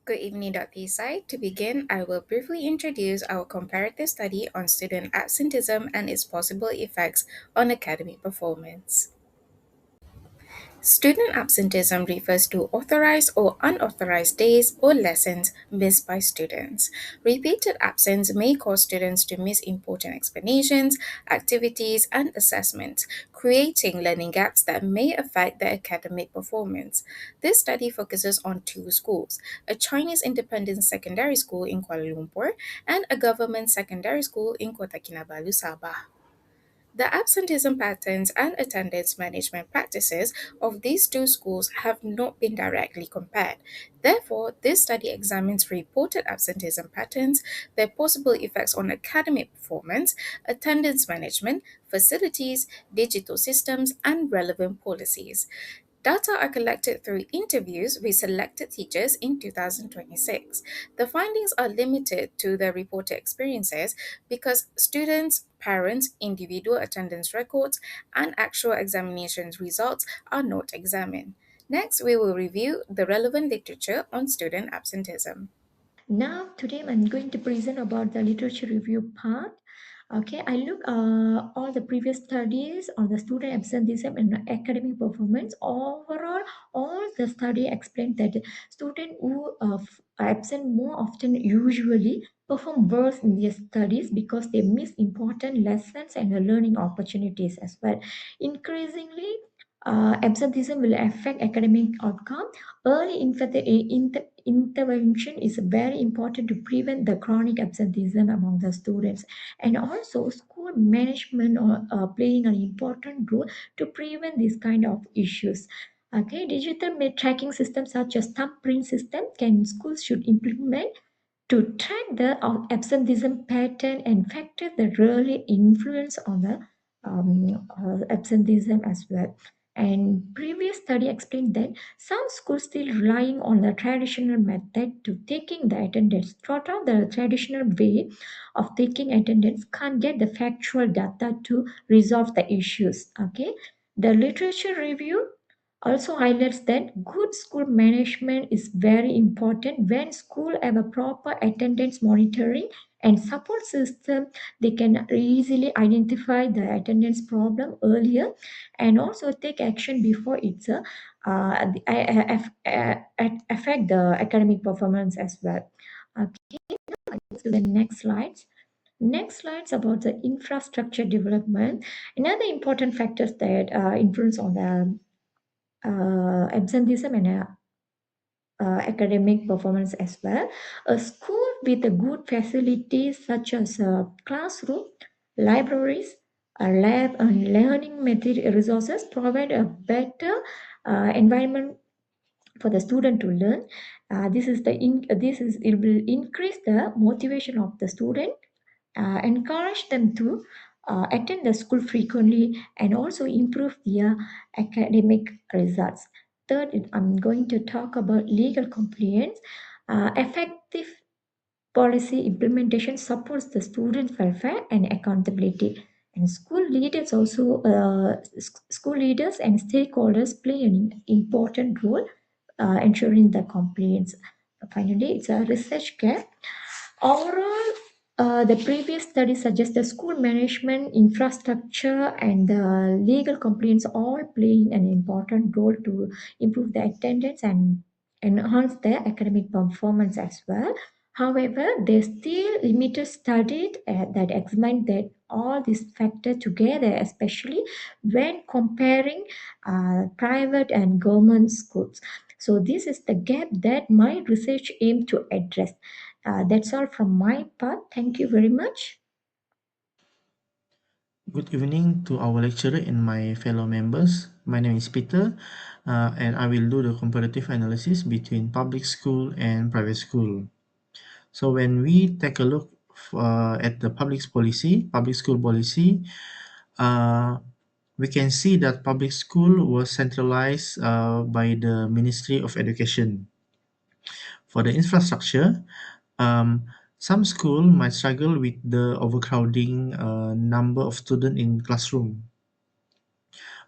Good evening, Dr. Isai. To begin, I will briefly introduce our comparative study on student absenteeism and its possible effects on academic performance. Student absenteeism refers to authorized or unauthorized days or lessons missed by students. Repeated absence may cause students to miss important explanations, activities, and assessments, creating learning gaps that may affect their academic performance. This study focuses on two schools: a Chinese independent secondary school in Kuala Lumpur and a government secondary school in Kota Kinabalu, Sabah. The absenteeism patterns and attendance management practices of these two schools have not been directly compared. Therefore, this study examines reported absenteeism patterns, their possible effects on academic performance, attendance management, facilities, digital systems, and relevant policies. Data are collected through interviews with selected teachers in 2026. The findings are limited to the reported experiences because students, parents, individual attendance records, and actual examinations results are not examined. Next, we will review the relevant literature on student absenteeism. Now, today I'm going to present about the literature review part. Okay, I look all the previous studies on the student absenteeism and academic performance. Overall, all the study explained that students who are absent more often usually perform worse in their studies because they miss important lessons and learning opportunities as well. Increasingly, absenteeism will affect academic outcome. Early intervention is very important to prevent the chronic absenteeism among the students, and also school management are playing an important role to prevent these kind of issues. Okay, digital tracking systems such as thumbprint system can schools should implement to track the absenteeism pattern and factor that really influence on the absenteeism as well. And previous study explained that some schools still relying on the traditional method to taking the attendance. Total the traditional way of taking attendance can't get the factual data to resolve the issues. Okay, the literature review also highlights that good school management is very important. When school have a proper attendance monitoring and support system, they can easily identify the attendance problem earlier and also take action before it's affect the academic performance as well. Okay, to the next slides. Next slides about the infrastructure development. Another important factors that influence on the absenteeism and academic performance as well. A school with a good facilities such as a classroom, libraries, a lab, and learning material resources provide a better environment for the student to learn. It will increase the motivation of the student, encourage them to attend the school frequently and also improve their academic results. Third, I'm going to talk about legal compliance. Effective policy implementation supports the student welfare and accountability. And school leaders and stakeholders play an important role ensuring the compliance. Finally, it's a research gap. Overall, the previous study suggests the school management, infrastructure, and the legal compliance all playing an important role to improve the attendance and enhance their academic performance as well. However, there's still limited studies that examine that all these factors together, especially when comparing private and government schools. So this is the gap that my research aimed to address. That's all from my part. Thank you very much. Good evening to our lecturer and my fellow members. My name is Peter, and I will do the comparative analysis between public school and private school. So when we take a look at the public school policy, uh, we can see that public school was centralized by the Ministry of Education. For the infrastructure, um, some school might struggle with the overcrowding number of students in classroom.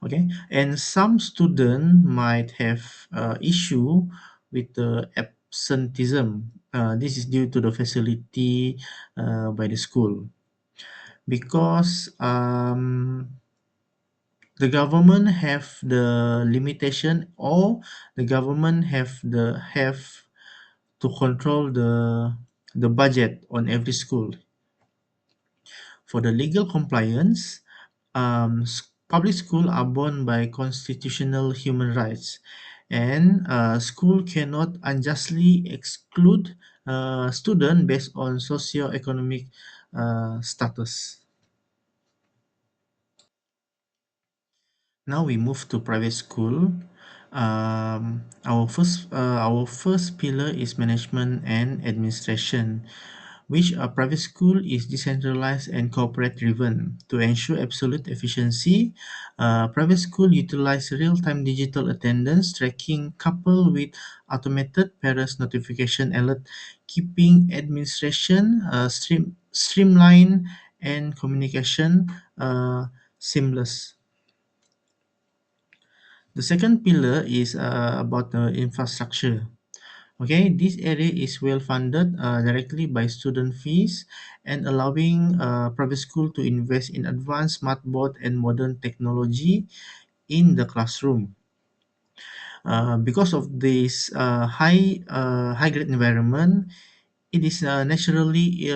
Okay, and some student might have issue with the absenteeism. This is due to the facility by the school because the government have the limitation, or the government have to control the budget on every school. For the legal compliance, public schools are bound by constitutional human rights, and school cannot unjustly exclude student based on socio-economic status. Now we move to private school. Our first pillar is management and administration, which a private school is decentralized and corporate driven. To ensure absolute efficiency, private school utilize real-time digital attendance tracking coupled with automated parents notification alert, keeping administration streamlined and communication seamless. The second pillar is about the infrastructure. Okay, this area is well funded directly by student fees and allowing private school to invest in advanced smartboard and modern technology in the classroom. Because of this high grade environment, it is naturally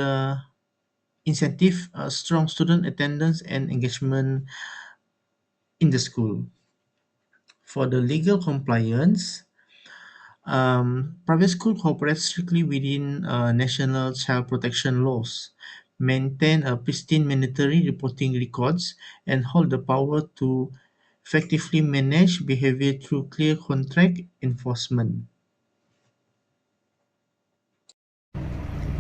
incentive strong student attendance and engagement in the school. For the legal compliance, private school cooperate strictly within national child protection laws, maintain a pristine mandatory reporting records, and hold the power to effectively manage behavior through clear contract enforcement.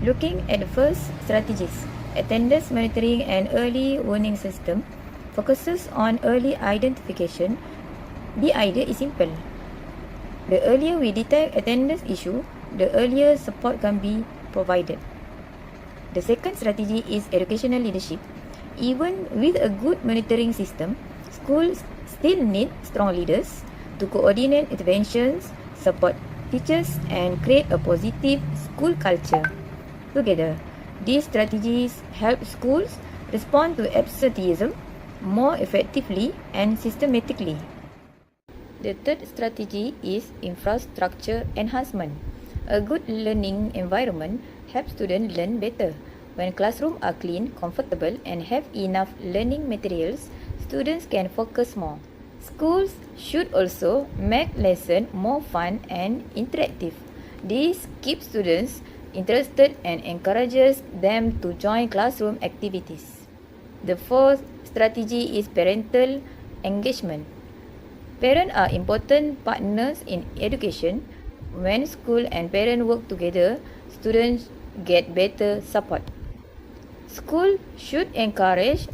Looking at the first strategies, attendance monitoring and early warning system focuses on early identification. The idea is simple. The earlier we detect attendance issue, the earlier support can be provided. The second strategy is educational leadership. Even with a good monitoring system, schools still need strong leaders to coordinate interventions, support teachers, and create a positive school culture. Together, these strategies help schools respond to absenteeism more effectively and systematically. The third strategy is infrastructure enhancement. A good learning environment helps students learn better. When classrooms are clean, comfortable, and have enough learning materials, students can focus more. Schools should also make lessons more fun and interactive. This keeps students interested and encourages them to join classroom activities. The fourth strategy is parental engagement. Parents are important partners in education. When school and parents work together, students get better support. School should encourage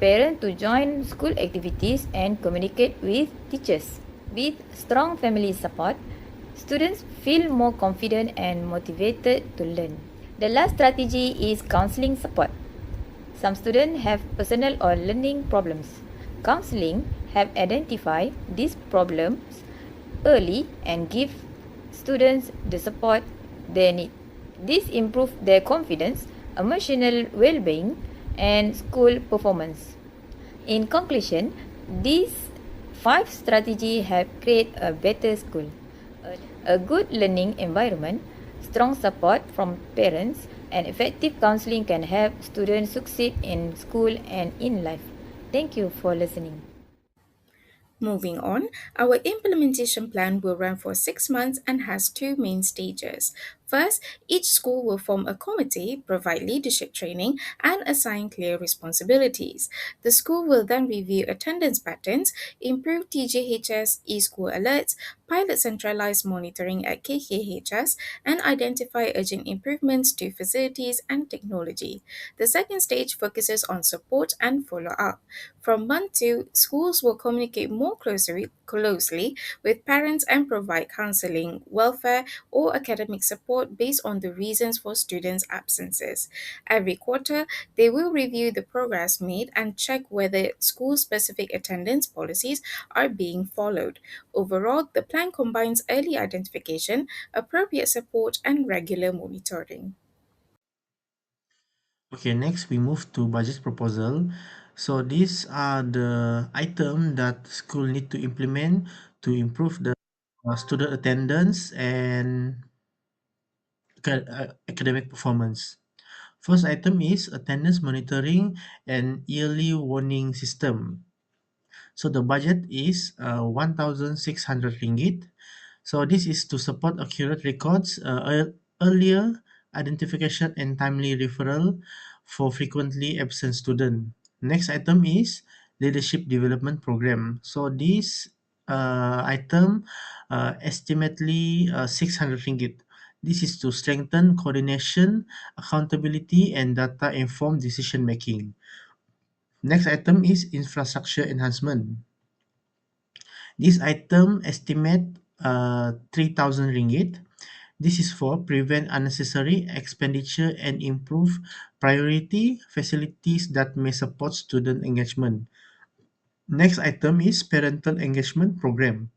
parents to join school activities and communicate with teachers. With strong family support, students feel more confident and motivated to learn. The last strategy is counseling support. Some students have personal or learning problems. Counseling help identify these problems early and give students the support they need. This improves their confidence, emotional well-being, and school performance. In conclusion, these five strategies help create a better school. A good learning environment, strong support from parents, and effective counseling can help students succeed in school and in life. Thank you for listening. Moving on, our implementation plan will run for 6 months and has two main stages. First, each school will form a committee, provide leadership training, and assign clear responsibilities. The school will then review attendance patterns, improve TJHS e-school alerts, pilot centralized monitoring at KKHS, and identify urgent improvements to facilities and technology. The second stage focuses on support and follow-up. From month two, schools will communicate more closely with parents and provide counseling, welfare, or academic support report based on the reasons for students' absences. Every quarter, they will review the progress made and check whether school specific attendance policies are being followed. Overall, the plan combines early identification, appropriate support, and regular monitoring. Okay, next we move to budget proposal. So these are the item that school need to implement to improve the student attendance and academic performance. First item is attendance monitoring and yearly warning system. So the budget is 1,600 ringgit. So this is to support accurate records, earlier identification and timely referral for frequently absent student. Next item is leadership development program. So this item estimately 600 ringgit. This is to strengthen coordination, accountability, and data informed decision making. Next item is infrastructure enhancement. This item estimate 3,000 ringgit. This is for prevent unnecessary expenditure and improve priority facilities that may support student engagement. Next item is parental engagement program.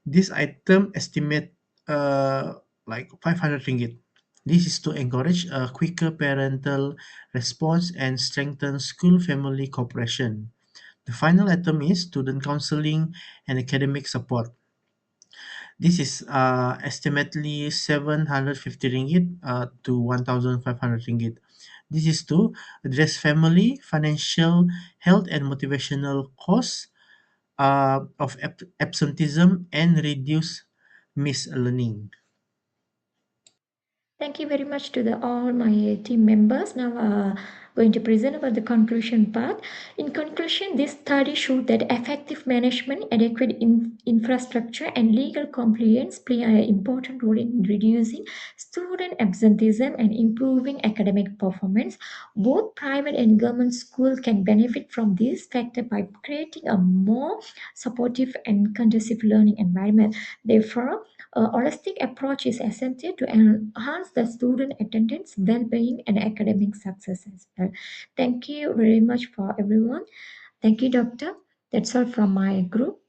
This item estimate like 500 ringgit. This is to encourage a quicker parental response and strengthen school family cooperation. The final item is student counseling and academic support. This is estimately 750 ringgit to 1,500 ringgit. This is to address family, financial, health, and motivational costs of absenteeism and reduce mislearning. Thank you very much to all my team members. Now, going to present about the conclusion part. In conclusion, this study showed that effective management, adequate infrastructure, and legal compliance play an important role in reducing student absenteeism and improving academic performance. Both private and government schools can benefit from this factor by creating a more supportive and conducive learning environment. Therefore, a holistic approach is essential to enhance the student attendance, well-being, and academic success as well. Thank you very much for everyone. Thank you, Doctor. That's all from my group.